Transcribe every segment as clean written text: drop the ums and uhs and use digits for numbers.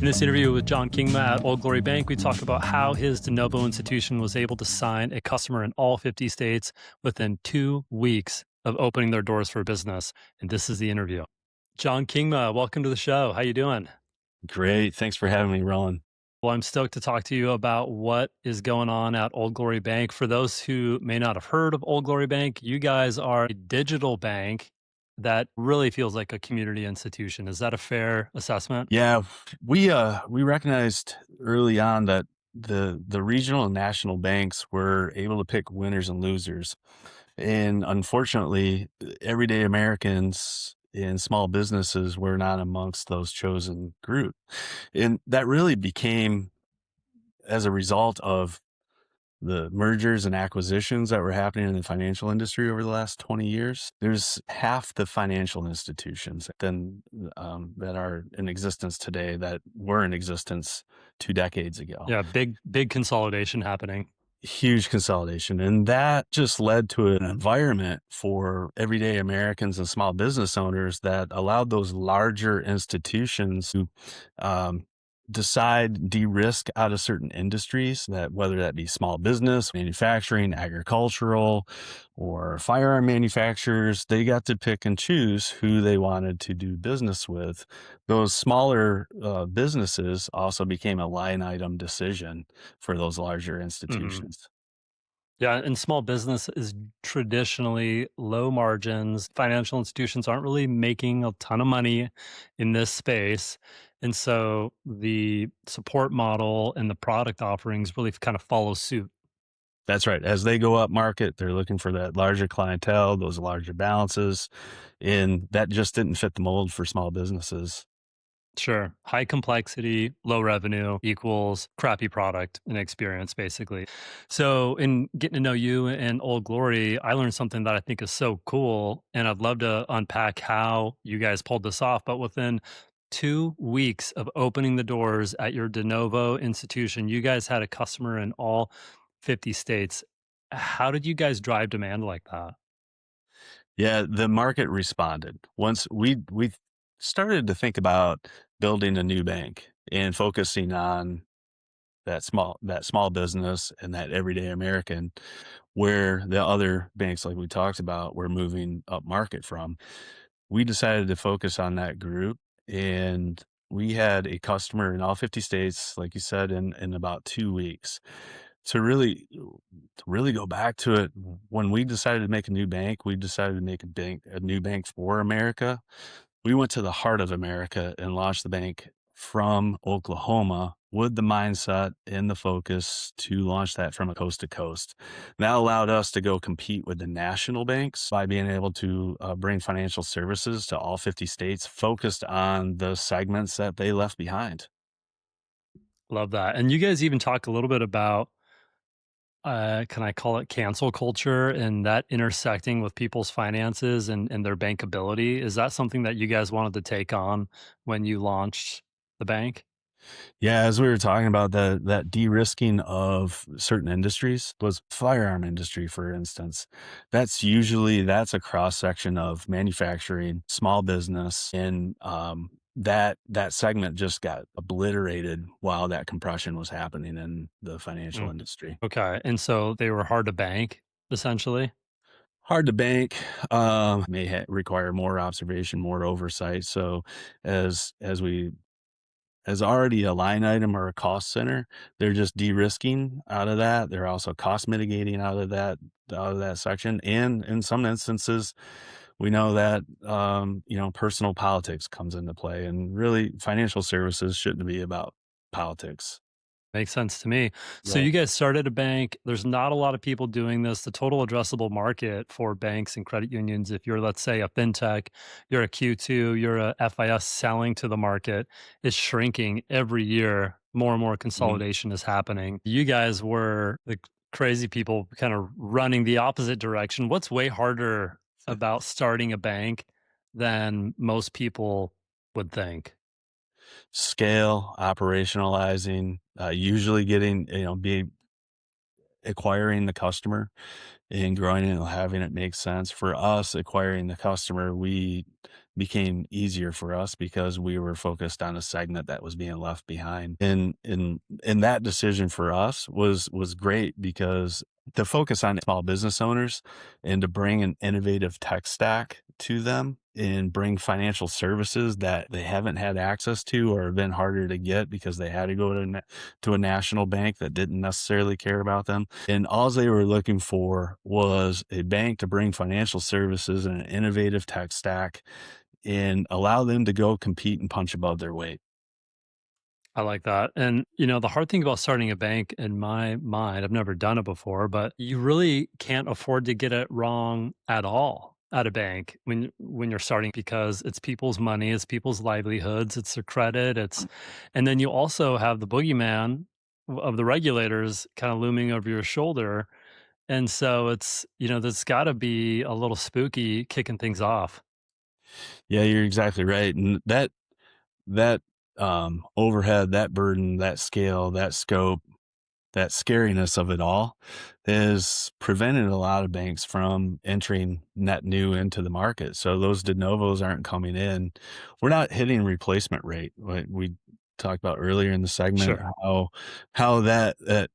In this interview with John Kingma at Old Glory Bank, we talk about how his Novo institution was able to sign a customer in all 50 states within 2 weeks of opening their doors for business. And this is the interview. John Kingma, welcome to the show. How you doing? Great. Thanks for having me, Roland. Well, I'm stoked to talk to you about what is going on at Old Glory Bank. For those who may not have heard of Old Glory Bank, you guys are a digital bank that really feels like a community institution. Is that a fair assessment? Yeah, we recognized early on that the regional and national banks were able to pick winners and losers. And unfortunately, everyday Americans and small businesses were not amongst those chosen group. And that really became as a result of the mergers and acquisitions that were happening in the financial industry over the last 20 years. There's half the financial institutions that are in existence today that were in existence 2 decades ago. Yeah, big consolidation happening. Huge consolidation. And that just led to an environment for everyday Americans and small business owners that allowed those larger institutions to decide de-risk out of certain industries, that whether that be small business, manufacturing, agricultural, or firearm manufacturers, they got to pick and choose who they wanted to do business with. Those smaller businesses also became a line item decision for those larger Mhm. institutions. Yeah, and small business is traditionally low margins. Financial institutions aren't really making a ton of money in this space. And so the support model and the product offerings really kind of follow suit. That's right. As they go up market, they're looking for that larger clientele, those larger balances, and that just didn't fit the mold for small businesses. Sure. High complexity, low revenue equals crappy product and experience, basically. So, in getting to know you and Old Glory, I learned something that I think is so cool. And I'd love to unpack how you guys pulled this off. But within 2 weeks of opening the doors at your de novo institution, you guys had a customer in all 50 states. How did you guys drive demand like that? Yeah, the market responded. Once we started to think about building a new bank and focusing on that small business and that everyday American, where the other banks like we talked about were moving up market from. We decided to focus on that group, and we had a customer in all 50 states, like you said, in about 2 weeks. To really go back to it, when we decided to make a new bank, we decided to make a new bank for America. We went to the heart of America and launched the bank from Oklahoma with the mindset and the focus to launch that from a coast to coast. That allowed us to go compete with the national banks by being able to bring financial services to all 50 states, focused on the segments that they left behind. Love that. And you guys even talk a little bit about can I call it cancel culture and that intersecting with people's finances and their bankability? Is that something that you guys wanted to take on when you launched the bank? Yeah, as we were talking about that de-risking of certain industries was firearm industry, for instance. That's a cross section of manufacturing, small business, and that segment just got obliterated while that compression was happening in the financial Mm, industry. okay. And so they were hard to bank, essentially. Hard to bank, require more observation, more oversight. So as we as already a line item or a cost center, they're just de-risking out of that. They're also cost mitigating out of that section. And in some instances, we know that personal politics comes into play, and really financial services shouldn't be about politics. Makes sense to me. So Right. you guys started a bank. There's not a lot of people doing this. The total addressable market for banks and credit unions, if you're, let's say, a fintech, you're a Q2, you're a FIS selling to the market, is shrinking every year. More and more Mhm. consolidation is happening. You guys were the crazy people kind of running the opposite direction. What's way harder about starting a bank than most people would think? Scale, operationalizing, usually getting, be acquiring the customer. and growing it and having it make sense. For us, acquiring the customer, we became easier for us because we were focused on a segment that was being left behind. And that decision for us was great because to focus on small business owners and to bring an innovative tech stack to them and bring financial services that they haven't had access to or have been harder to get because they had to go to a national bank that didn't necessarily care about them. And all they were looking for was a bank to bring financial services and an innovative tech stack and allow them to go compete and punch above their weight. I like that. And, the hard thing about starting a bank in my mind, I've never done it before, but you really can't afford to get it wrong at all at a bank when you're starting because it's people's money, it's people's livelihoods, it's their credit, and then you also have the boogeyman of the regulators kind of looming over your shoulder. And so there's got to be a little spooky kicking things off. Yeah, you're exactly right. And that overhead, that burden, that scale, that scope, that scariness of it all has prevented a lot of banks from entering net new into the market. So those de novos aren't coming in. We're not hitting replacement rate. Like we talked about earlier in the segment, Sure. how that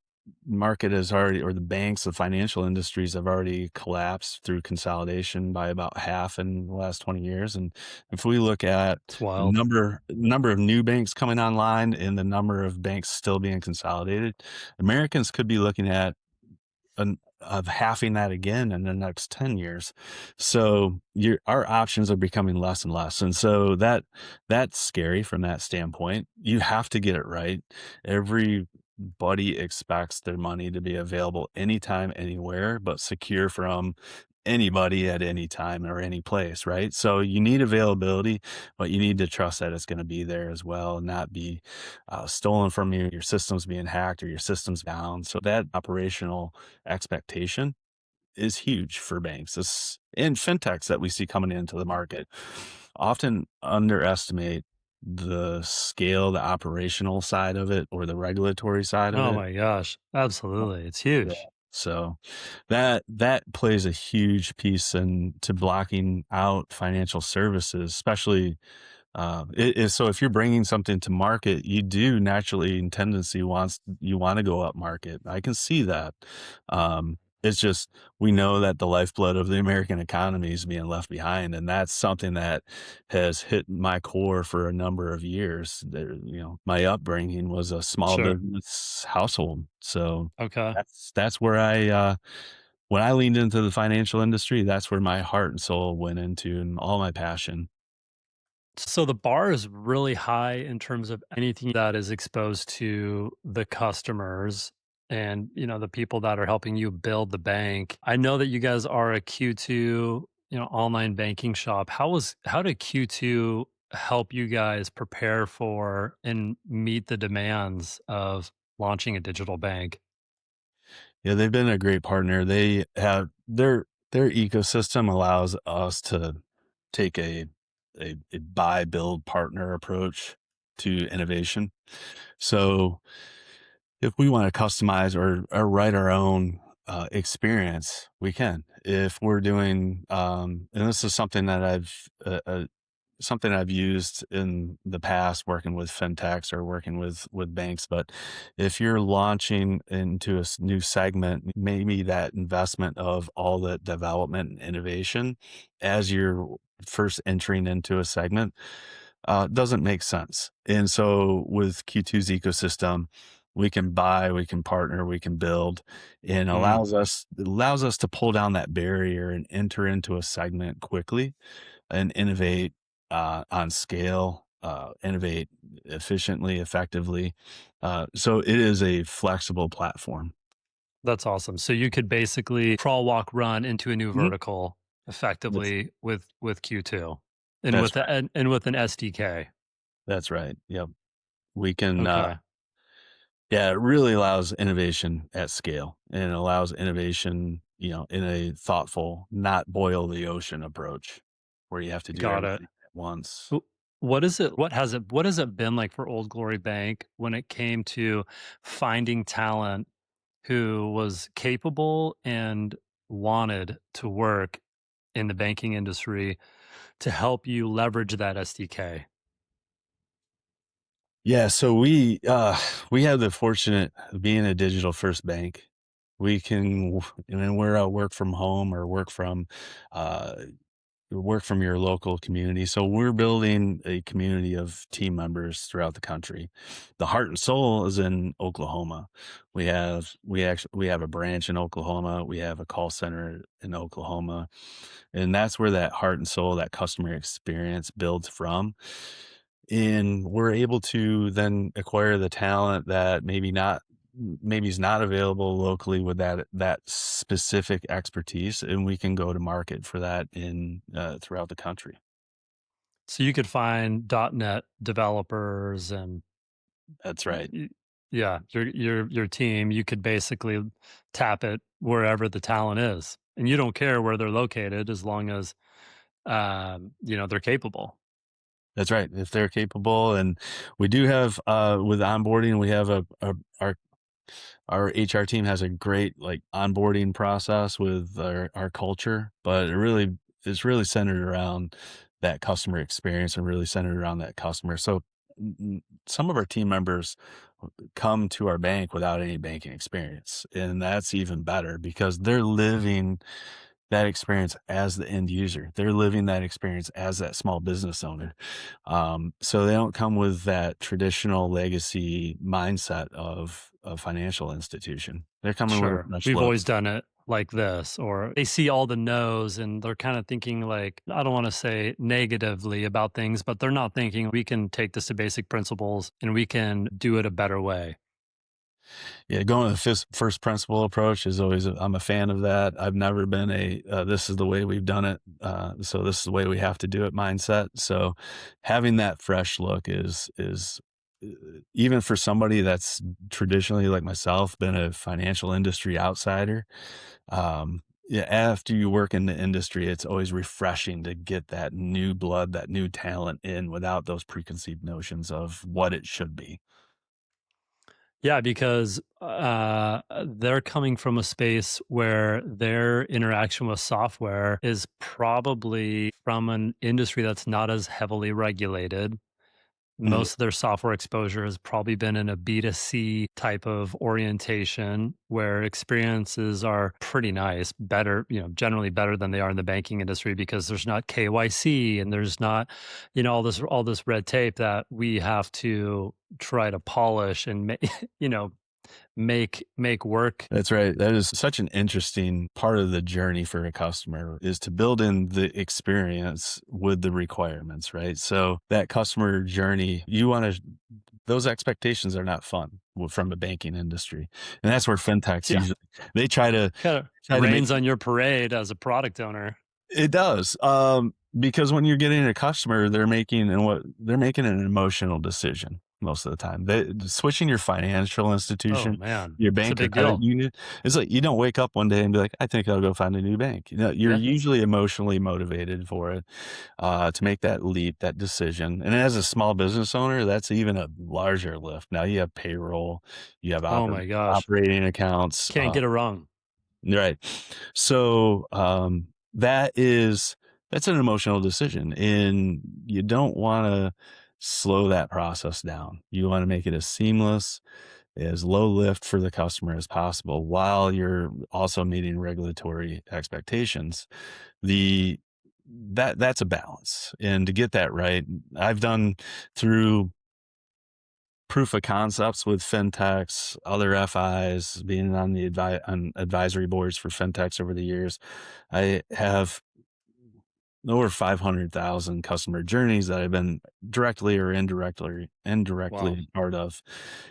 market has already, or the banks, the financial industries have already collapsed through consolidation by about half in the last 20 years. And if we look at It's the wild. number of new banks coming online and the number of banks still being consolidated, Americans could be looking at of halving that again in the next 10 years. So our options are becoming less and less. And so that's scary from that standpoint. You have to get it right. Everybody expects their money to be available anytime, anywhere, but secure from anybody at any time or any place, right? So you need availability, but you need to trust that it's going to be there as well and not be stolen from you, your system's being hacked or your system's down. So that operational expectation is huge for banks. And fintechs that we see coming into the market often underestimate the scale, the operational side of it, or the regulatory side of Oh it. my gosh. Absolutely. It's Yeah. huge. So that plays a huge piece into blocking out financial services, especially it is. So if you're bringing something to market, you do naturally in tendency wants you want to go up market. I can see that. It's just we know that the lifeblood of the American economy is being left behind, and that's something that has hit my core for a number of years. My upbringing was a small Sure. business household, so Okay. that's where when I leaned into the financial industry, that's where my heart and soul went into, and all my passion. So the bar is really high in terms of anything that is exposed to the customers and, the people that are helping you build the bank. I know that you guys are a Q2, online banking shop. How did Q2 help you guys prepare for and meet the demands of launching a digital bank? Yeah, they've been a great partner. They have their ecosystem allows us to take a buy, build, partner approach to innovation. So if we want to customize or write our own experience, we can. If we're doing, and this is something I've used in the past working with fintechs or working with banks. But if you're launching into a new segment, maybe that investment of all the development and innovation as you're first entering into a segment doesn't make sense. And so with Q2's ecosystem, we can buy, we can partner, we can build, and Mm, allows us to pull down that barrier and enter into a segment quickly and innovate on scale, innovate efficiently, effectively. So it is a flexible platform. that's awesome. So you could basically crawl, walk, run into a new Mhm. vertical That's effectively with Q2 and that's with right. with an SDK. That's right. Yep. We can. Okay. Yeah, it really allows innovation at scale and it allows innovation, in a thoughtful, not boil the ocean approach where you have to do Got it. everything at once. W what has it been like for Old Glory Bank when it came to finding talent who was capable and wanted to work in the banking industry to help you leverage that SDK? Yeah, so we have the fortunate of being a digital first bank. We can, and we're out work from home or uh, work from your local community. So we're building a community of team members throughout the country. The heart and soul is in Oklahoma. We have a branch in Oklahoma. We have a call center in Oklahoma, and that's where that heart and soul, that customer experience builds from. And we're able to then acquire the talent that maybe is not available locally with that specific expertise, and we can go to market for that in throughout the country. So you could find .NET developers and That's right. y yeah, your team, you could basically tap it wherever the talent is, and you don't care where they're located as long as, they're capable. That's right. If they're capable, and we do have with onboarding, we have our HR team has a great like onboarding process with our culture, but it's really centered around that customer experience and really centered around that customer. So some of our team members come to our bank without any banking experience, and that's even better because they're living that experience as the end user. They're living that experience as that small business owner. So they don't come with that traditional legacy mindset of a financial institution. They're coming with a Sure. fresh We've look. always done it like this, or they see all the no's and they're kind of thinking like, I don't want to say negatively about things, but they're not thinking we can take this to basic principles and we can do it a better way. Yeah, going with the first principle approach is always, I'm a fan of that. I've never been this is the way we've done it. So this is the way we have to do it mindset. So having that fresh look is uh, even for somebody that's traditionally like myself, been a financial industry outsider. Yeah, after you work in the industry, it's always refreshing to get that new blood, that new talent in without those preconceived notions of what it should be. Yeah, because they're coming from a space where their interaction with software is probably from an industry that's not as heavily regulated. Mm, Most of their software exposure has probably been in a B2C type of orientation where experiences are pretty nice, better, generally better than they are in the banking industry because there's not KYC and there's not, all this red tape that we have to try to polish and you know, make work. that's right. That is such an interesting part of the journey for a customer is to build in the experience with the requirements, right? So that customer journey, those expectations are not fun from the banking industry. And that's where fintechs Yeah, usually, they kind of try to make rains on your parade as a product owner. it does, because when you're getting a customer, they're making an emotional decision most of the time. Switching your financial Oh institution, man, your it's a bank or big credit deal. union, it's like you don't wake up one day and be like, "I think I'll go find a new bank." You're Yeah. usually emotionally motivated for it, to make that leap, that decision. And as a small business owner, that's even a larger lift. Now you have payroll, you have Oh my gosh, operating accounts, can't get it wrong. right. So, that's an emotional decision, and you don't wanna slow that process down. You wanna make it as seamless, as low lift for the customer as possible while you're also meeting regulatory expectations. The that's a balance, and to get that right, I've done through proof of concepts with fintechs, other FIs, being on the on advisory boards for fintechs over the years. I have over 500,000 customer journeys that I've been directly or Wow. indirectly part of.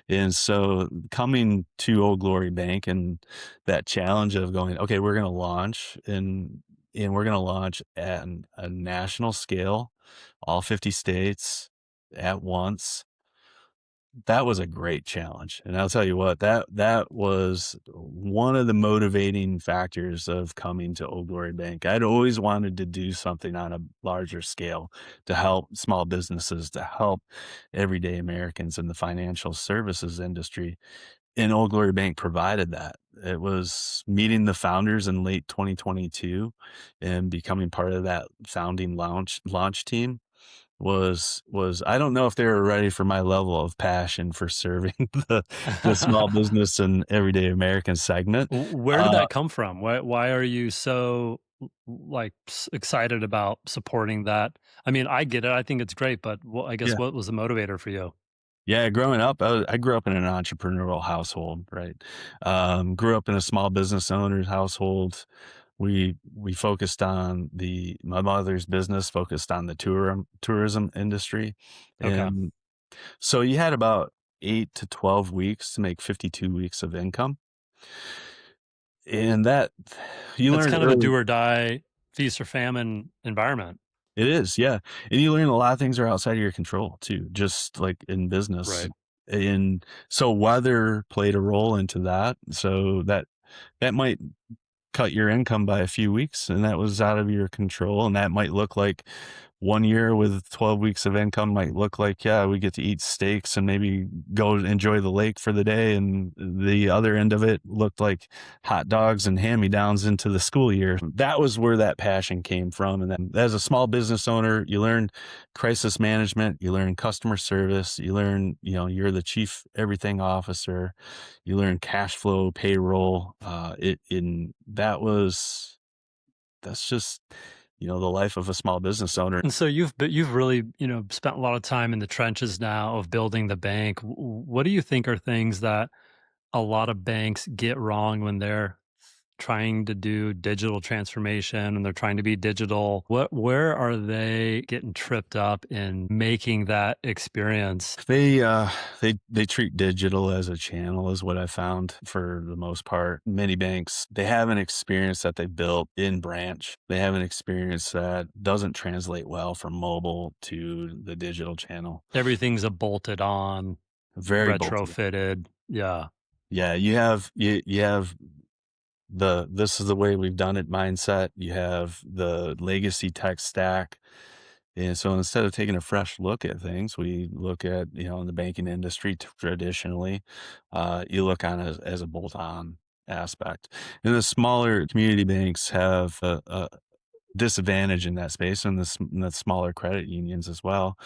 And so coming to Old Glory Bank and that challenge of going, okay, we're going to launch and we're going to launch at a national scale, all 50 states at once. That was a great challenge, and I'll tell you what, that was one of the motivating factors of coming to Old Glory Bank. I'd always wanted to do something on a larger scale to help small businesses, to help everyday Americans in the financial services industry, and Old Glory Bank provided that. It was meeting the founders in late 2022 and becoming part of that founding launch team was I don't know if they were ready for my level of passion for serving the small business and everyday American segment. Where did Uh, that come from? Why are you so like excited about supporting that? I mean, I get it. I think it's great, but I guess yeah. what was the motivator for you? Yeah, growing up, I grew up in an entrepreneurial household, right? Grew up in a small business owner's household. We focused on my mother's business focused on the tourism industry, Okay. and so you had about 8 to 12 weeks to make 52 weeks of income, and that you That's learned kind of a early. do or die, feast or famine environment. It is, yeah, and you learn a lot of things are outside of your control too, just like in business, Right. and so weather played a role into that, so that might cut your income by a few weeks, and that was out of your control, and that might look like 1 year with 12 weeks of income might look like, yeah, we get to eat steaks and maybe go enjoy the lake for the day, and the other end of it looked like hot dogs and hand-me-downs into the school year. That was where that passion came from, and then as a small business owner, you learn crisis management, you learn customer service, you learn, you're the chief everything officer, you learn cash flow, payroll, it in that was that's just, the life of a small business owner. And so you've really, spent a lot of time in the trenches now of building the bank. What do you think are things that a lot of banks get wrong when they're trying to do digital transformation and they're trying to be digital? Where are they getting tripped up in making that experience? They treat digital as a channel is what I found for the most part. Many banks, they have an experience that they built in branch. They have an experience that doesn't translate well from mobile to the digital channel. Everything's a bolted on, Very bolted. retrofitted. Yeah. Yeah, you have the "this is the way we've done it" mindset. You have the legacy tech stack. And so instead of taking a fresh look at things, we look at, in the banking industry traditionally, you look on it as a bolt-on aspect. And the smaller community banks have a disadvantage in that space, and the smaller credit unions as well,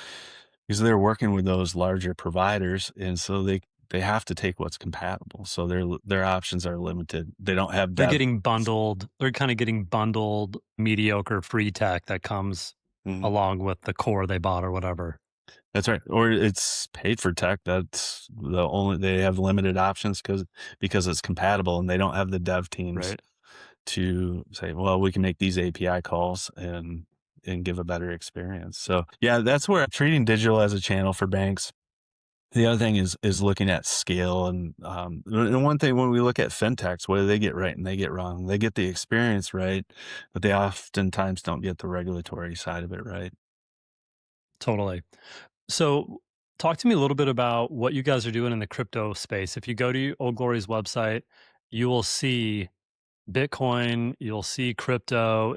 because they're working with those larger providers, and so they have to take what's compatible. So their options are limited. They don't have They're dev. getting bundled. They're kind of getting bundled mediocre free tech that comes Mhm. along with the core they bought or whatever. That's right. Or it's paid for tech. That's they have limited options because it's compatible and they don't have the dev teams Right. to say, well, we can make these API calls and give a better experience. So yeah, that's where treating digital as a channel for banks. The other thing is looking at scale and one thing when we look at fintechs, what do they get right and they get wrong? They get the experience right, but they oftentimes don't get the regulatory side of it right. Totally. So, talk to me a little bit about what you guys are doing in the crypto space. If you go to Old Glory's website, you will see Bitcoin, you'll see crypto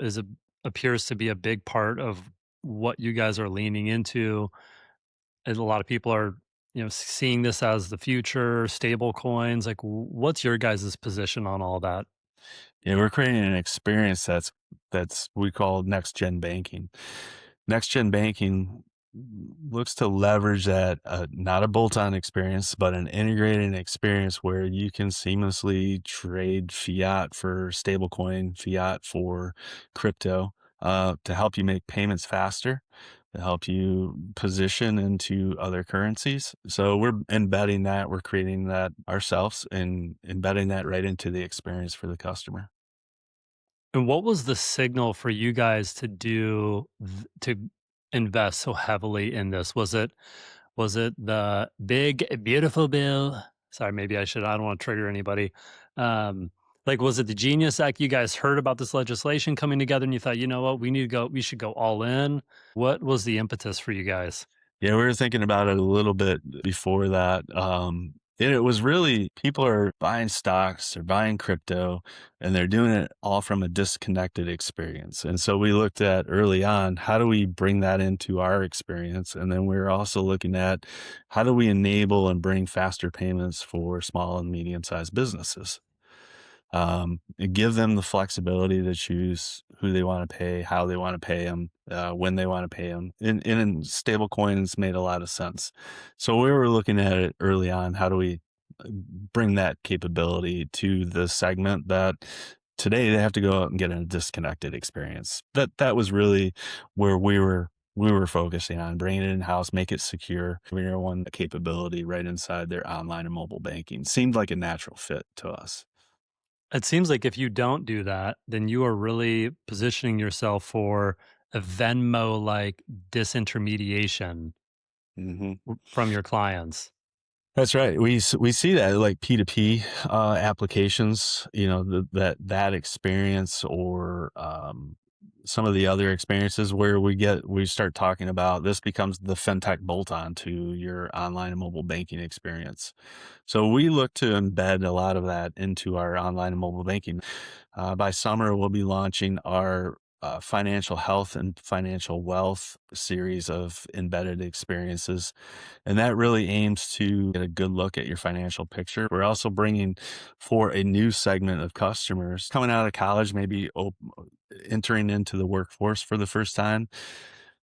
appears to be a big part of what you guys are leaning into. And a lot of people are, seeing this as the future, stable coins. Like, what's your guys' position on all that? Yeah, we're creating an experience that's we call next gen banking. Next gen banking looks to leverage that not a bolt-on experience, but an integrated experience where you can seamlessly trade fiat for stablecoin, fiat for crypto, to help you make payments faster, to help you position into other currencies. So we're embedding that, we're creating that ourselves and embedding that right into the experience for the customer. And what was the signal for you guys to to invest so heavily in this? Was it the big beautiful bill? Sorry, maybe I don't want to trigger anybody. Um, like was it the Genius Act? You guys heard about this legislation coming together and you thought, you know what, we should go all in. What was the impetus for you guys? Yeah, we were thinking about it a little bit before that. And it was really people are buying stocks, they're buying crypto, and they're doing it all from a disconnected experience. And so we looked at early on, how do we bring that into our experience? And then we are also looking at how do we enable and bring faster payments for small and medium sized businesses? And give them the flexibility to choose who they want to pay, how they want to pay them, when they want to pay them. And stable coins made a lot of sense. So we were looking at it early on. How do we bring that capability to the segment that today they have to go out and get a disconnected experience? That was really where we were focusing on bringing it in house, make it secure, bring everyone the capability right inside their online and mobile banking. Seemed like a natural fit to us. It seems like if you don't do that, then you are really positioning yourself for a Venmo like disintermediation hmm from your clients. That's right. We see that like P2P applications, you know, that experience or some of the other experiences where we start talking about this becomes the fintech bolt on to your online and mobile banking experience. So we look to embed a lot of that into our online and mobile banking. By summer, we'll be launching our financial health and financial wealth series of embedded experiences, and that really aims to get a good look at your financial picture. We're also bringing for a new segment of customers coming out of college, maybe entering into the workforce for the first time.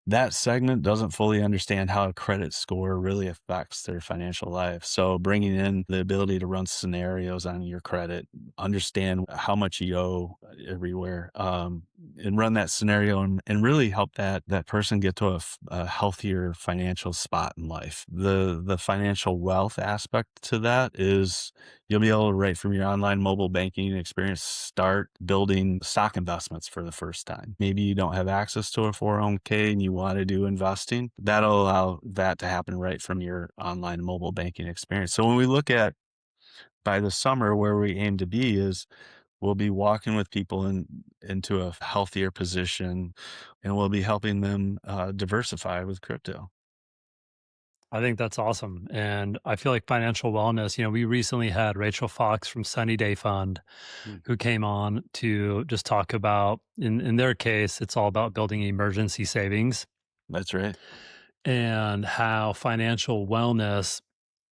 That segment doesn't fully understand how a credit score really affects their financial life. So bringing in the ability to run scenarios on your credit, understand how much you owe everywhere, and run that scenario and really help that person get to a healthier financial spot in life. The financial wealth aspect to that is you'll be able to, right from your online mobile banking experience, start building stock investments for the first time. Maybe you don't have access to a 401k and you want to do investing. That'll allow that to happen right from your online mobile banking experience. So when we look at by the summer, where we aim to be is we'll be walking with people into a healthier position, and we'll be helping them diversify with crypto. I think that's awesome. And I feel like financial wellness, we recently had Rachel Fox from Sunny Day Fund Mm, who came on to just talk about, in their case, it's all about building emergency savings that's right. and how financial wellness,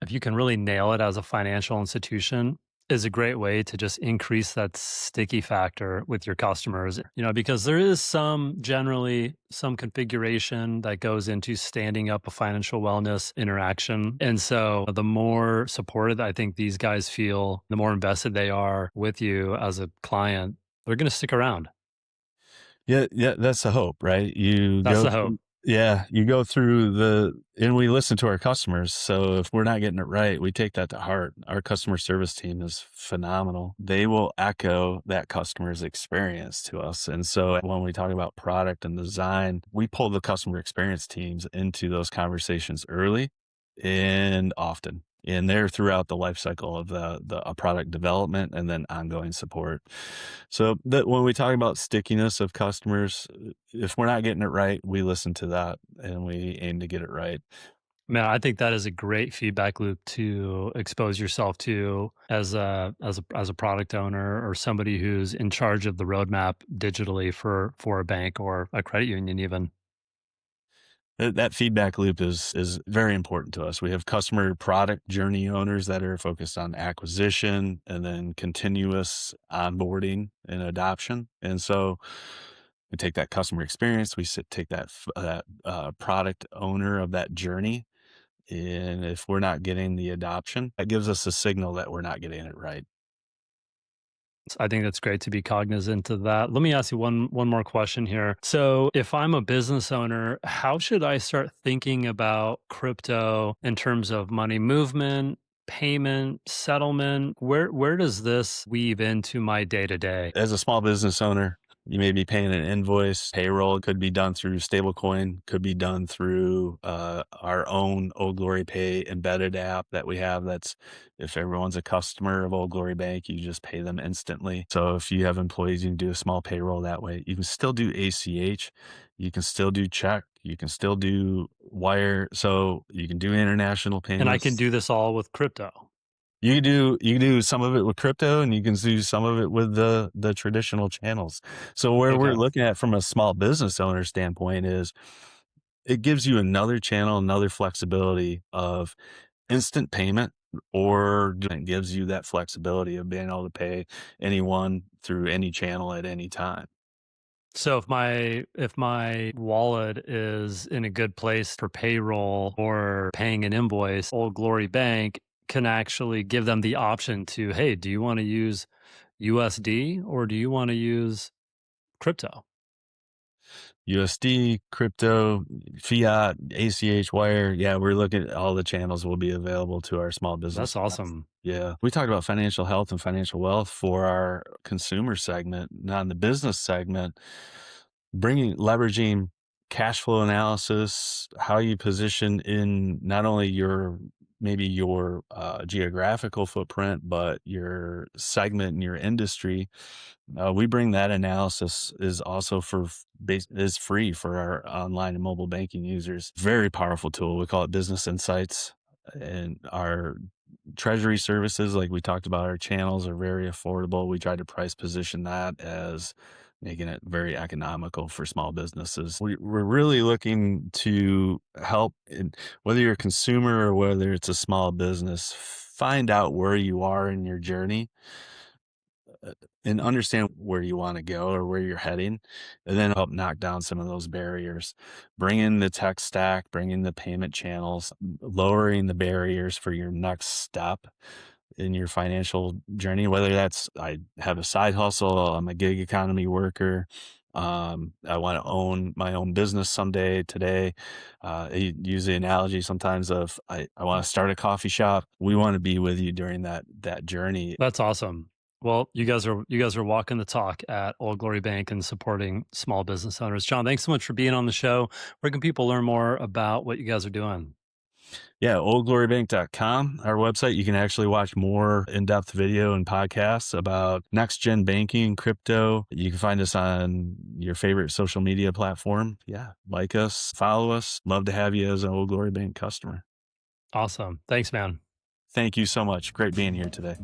if you can really nail it as a financial institution, is a great way to just increase that sticky factor with your customers, because there is generally some configuration that goes into standing up a financial wellness interaction. And so the more supported I think these guys feel, the more invested they are with you as a client, they're going to stick around. Yeah, yeah, that's the hope, right? That's the hope. You go through and we listen to our customers. So if we're not getting it right, we take that to heart. Our customer service team is phenomenal. They will echo that customer's experience to us. And so when we talk about product and design, we pull the customer experience teams into those conversations early and often. And they're throughout the life cycle of the product development and then ongoing support. So that when we talk about stickiness of customers, if we're not getting it right, we listen to that and we aim to get it right. Man, I think that is a great feedback loop to expose yourself to as a product owner or somebody who's in charge of the roadmap digitally for a bank or a credit union even. That feedback loop is very important to us. We have customer product journey owners that are focused on acquisition and then continuous onboarding and adoption. And so we take that customer experience, take that product owner of that journey. And if we're not getting the adoption, that gives us a signal that we're not getting it right. I think that's great to be cognizant of that. Let me ask you one more question here. So, if I'm a business owner, how should I start thinking about crypto in terms of money movement, payment, settlement? Where does this weave into my day to day? As a small business owner, you may be paying an invoice. Payroll could be done through stablecoin, could be done through our own Old Glory Pay embedded app that we have. That's if everyone's a customer of Old Glory Bank, you just pay them instantly. So if you have employees, you can do a small payroll that way. You can still do ACH, you can still do check, you can still do wire. So you can do international And I can payments. do this all with crypto. You can do some of it with crypto, and you can do some of it with the traditional channels. So where we're Okay. looking at from a small business owner standpoint is it gives you another channel, another flexibility of instant payment, or it gives you that flexibility of being able to pay anyone through any channel at any time. So if my wallet is in a good place for payroll or paying an invoice, Old Glory Bank can actually give them the option to, hey, do you want to use USD or do you want to use crypto? USD, crypto, fiat, ACH wire. Yeah, we're looking at all the channels will be available to our small business That's clients. awesome. Yeah. We talked about financial health and financial wealth for our consumer segment. Now, in the business segment, leveraging cash flow analysis, how you position in not only maybe your geographical footprint, but your segment and your industry. We bring that analysis is also is free for our online and mobile banking users. Very powerful tool. We call it Business Insights, and our treasury services, like we talked about, our channels are very affordable. We try to price position that as making it very economical for small businesses. We're really looking to help, whether you're a consumer or whether it's a small business, find out where you are in your journey and understand where you want to go or where you're heading, and then help knock down some of those barriers. Bring in the tech stack, bring in the payment channels, lowering the barriers for your next step in your financial journey, whether that's I have a side hustle, I'm a gig economy worker, I want to own my own business someday. Today, I use the analogy sometimes of I want to start a coffee shop. We want to be with you during that journey. That's awesome. Well, you guys are walking the talk at Old Glory Bank and supporting small business owners. John, thanks so much for being on the show. Where can people learn more about what you guys are doing? Yeah, oldglorybank.com, our website. You can actually watch more in-depth video and podcasts about next gen banking, crypto. You can find us on your favorite social media platform. Yeah, like us, follow us. Love to have you as an Old Glory Bank customer. Awesome. Thanks, man. Thank you so much. Great being here today.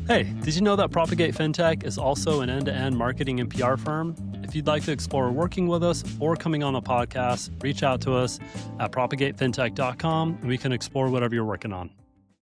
Hey, did you know that Propagate FinTech is also an end-to-end marketing and PR firm? If you'd like to explore working with us or coming on the podcast, reach out to us at propagatefintech.com and we can explore whatever you're working on.